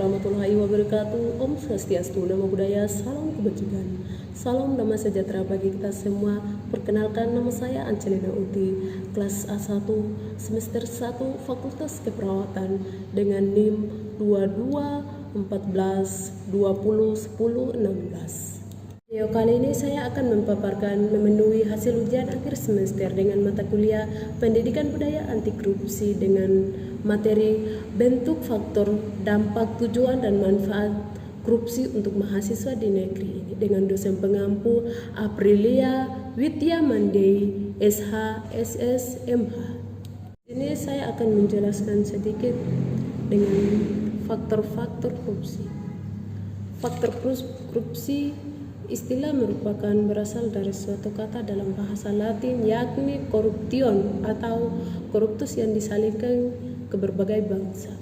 warahmatullahi wabarakatuh. Om Swastiastu, Namo Buddhaya, salam kebajikan, salam damai sejahtera bagi kita semua. Perkenalkan, nama saya Angelina Uti, kelas A1, semester 1, Fakultas Keperawatan dengan NIM 22 14 20 10 16. Video kali ini saya akan memaparkan memenuhi hasil ujian akhir semester dengan mata kuliah Pendidikan Budaya Anti Korupsi dengan materi bentuk, faktor, dampak, tujuan, dan manfaat korupsi untuk mahasiswa di negeri ini dengan dosen pengampu Aprilia Widya Mandei, SH, SS, MH. Ini saya akan menjelaskan sedikit dengan faktor-faktor korupsi. Faktor korupsi istilah merupakan berasal dari suatu kata dalam bahasa Latin yakni corruption atau corruptus yang disalingkan ke berbagai bangsa.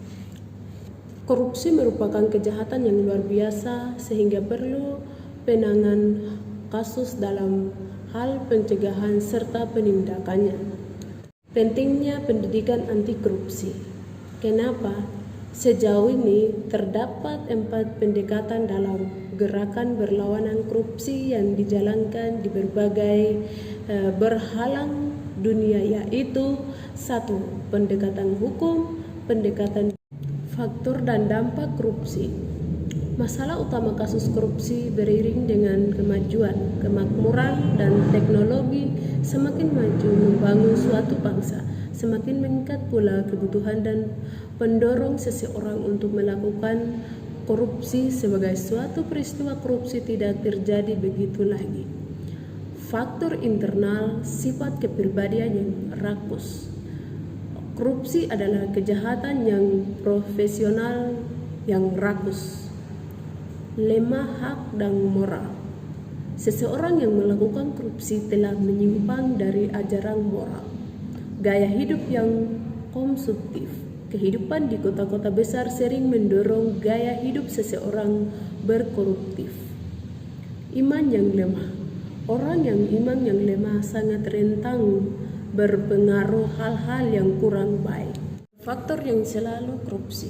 Korupsi merupakan kejahatan yang luar biasa sehingga perlu penanganan kasus dalam hal pencegahan serta penindakannya. Pentingnya pendidikan anti korupsi. Kenapa? Sejauh ini terdapat 4 pendekatan dalam gerakan berlawanan korupsi yang dijalankan di berbagai berhalang dunia, yaitu 1. Pendekatan hukum, pendekatan faktor dan dampak korupsi. Masalah utama kasus korupsi beriring dengan kemajuan, kemakmuran, dan teknologi semakin maju membangun suatu bangsa. Semakin meningkat pula kebutuhan dan pendorong seseorang untuk melakukan korupsi sebagai suatu peristiwa korupsi tidak terjadi begitu lagi. Faktor internal, sifat kepribadian yang rakus. Korupsi adalah kejahatan yang profesional yang rakus, lemah hak dan moral. Seseorang yang melakukan korupsi telah menyimpang dari ajaran moral. Gaya hidup yang konsumtif. Kehidupan di kota-kota besar sering mendorong gaya hidup seseorang berkoruptif. Iman yang lemah. Orang yang iman yang lemah sangat rentan berpengaruh hal-hal yang kurang baik. Faktor yang selalu korupsi.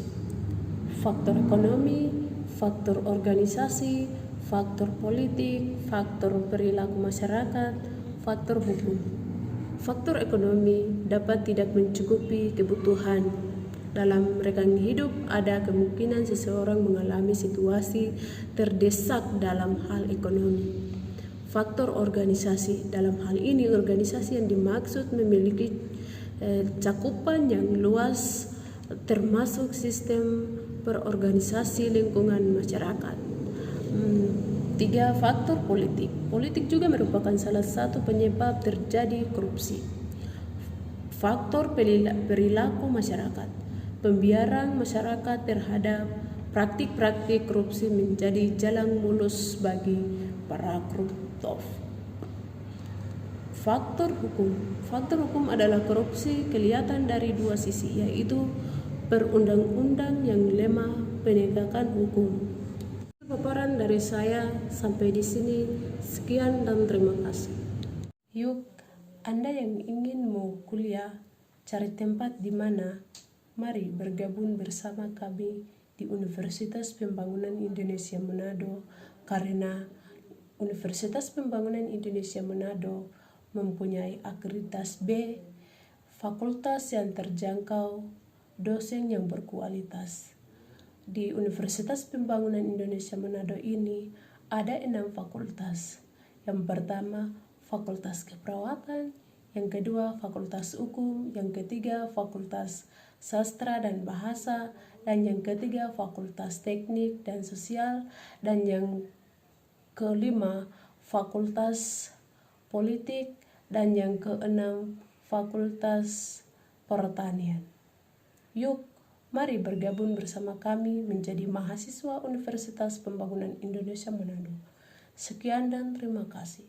Faktor ekonomi, faktor organisasi, faktor politik, faktor perilaku masyarakat, faktor hukum. Faktor ekonomi dapat tidak mencukupi kebutuhan. Dalam rekan hidup ada kemungkinan seseorang mengalami situasi terdesak dalam hal ekonomi. Faktor organisasi, dalam hal ini organisasi yang dimaksud memiliki cakupan yang luas termasuk sistem perorganisasi lingkungan masyarakat. 3. Faktor politik. Politik juga merupakan salah satu penyebab terjadi korupsi. Faktor perilaku masyarakat. Pembiaran masyarakat terhadap praktik-praktik korupsi menjadi jalan mulus bagi para koruptor. Faktor hukum. Faktor hukum adalah korupsi kelihatan dari dua sisi, yaitu perundang-undang yang lemah penegakan hukum. Paparan dari saya sampai di sini. Sekian dan terima kasih. Yuk, Anda yang ingin mau kuliah, cari tempat di mana? Mari bergabung bersama kami di Universitas Pembangunan Indonesia Manado, karena Universitas Pembangunan Indonesia Manado mempunyai akreditasi B, fakultas yang terjangkau, dosen yang berkualitas. Di Universitas Pembangunan Indonesia Manado ini ada 6 fakultas. Yang pertama, Fakultas Keperawatan, yang kedua, Fakultas Hukum, yang ketiga, Fakultas Sastra dan Bahasa, dan yang ketiga, Fakultas Teknik dan Sosial, dan yang kelima, Fakultas Politik, dan yang keenam, Fakultas Pertanian. Yuk, mari bergabung bersama kami menjadi mahasiswa Universitas Pembangunan Indonesia Manado. Sekian dan terima kasih.